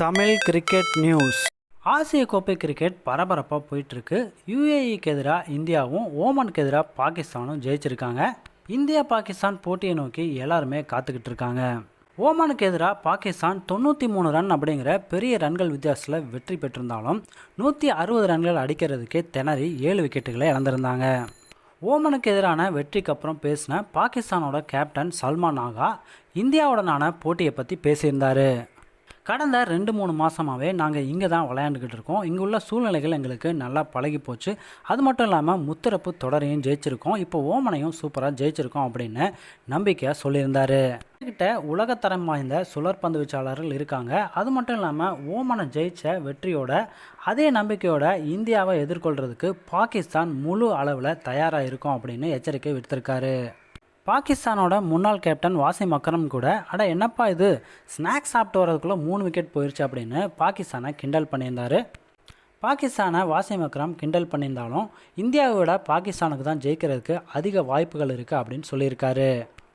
Tamil cricket news. ஆசிய கோப்பை cricket பரபரப்பாக போயிட்டுருக்கு. யுஏஇக்கு எதிராக இந்தியாவும் ஓமனுக்கு எதிராக பாகிஸ்தானும் ஜெயிச்சிருக்காங்க. இந்தியா பாகிஸ்தான் போட்டியை நோக்கி எல்லாருமே காத்துக்கிட்டு இருக்காங்க. ஓமனுக்கு எதிராக பாகிஸ்தான் 93 ரன் அப்படிங்கிற பெரிய ரன்கள் வித்தியாசத்தில் வெற்றி பெற்றிருந்தாலும் 160 ரன்கள் அடிக்கிறதுக்கே திணறி 7 விக்கெட்டுகளை இழந்திருந்தாங்க. ஓமனுக்கு எதிரான வெற்றிக்கு அப்புறம் பேசின பாகிஸ்தானோட கேப்டன் சல்மான் ஆகா இந்தியாவுடனான போட்டியை பற்றி பேசியிருந்தார். கடந்த 2-3 மாதமாகவே நாங்கள் இங்கே தான் விளையாண்டுக்கிட்டு இருக்கோம். இங்கே உள்ள சூழ்நிலைகள் எங்களுக்கு நல்லா பழகி போச்சு. அது மட்டும் இல்லாமல் முத்தரப்பு தொடரையும் ஜெயிச்சிருக்கோம். இப்போ ஓமனையும் சூப்பராக ஜெயிச்சிருக்கோம் அப்படின்னு நம்பிக்கையாக சொல்லியிருந்தார். கிட்ட உலகத்தரம் வாய்ந்த சுழற்பந்து வீச்சாளர்கள் இருக்காங்க. அது மட்டும் இல்லாமல் ஓமனை ஜெயிச்ச வெற்றியோட அதே நம்பிக்கையோட இந்தியாவை எதிர்கொள்கிறதுக்கு பாகிஸ்தான் முழு அளவில் தயாராக இருக்கும் அப்படின்னு எச்சரிக்கை விடுத்திருக்காரு. பாகிஸ்தானோட முன்னாள் கேப்டன் வாசிம் அக்ரம் கூட என்னப்பா இது ஸ்நாக்ஸ் சாப்பிட்டு வரதுக்குள்ளே 3 விக்கெட் போயிடுச்சு அப்படின்னு பாகிஸ்தானை கிண்டல் பண்ணியிருந்தார். பாகிஸ்தானை வாசிம் அக்ரம் கிண்டல் பண்ணியிருந்தாலும் இந்தியாவை விட பாகிஸ்தானுக்கு தான் ஜெயிக்கிறதுக்கு அதிக வாய்ப்புகள் இருக்குது அப்படின்னு சொல்லியிருக்காரு.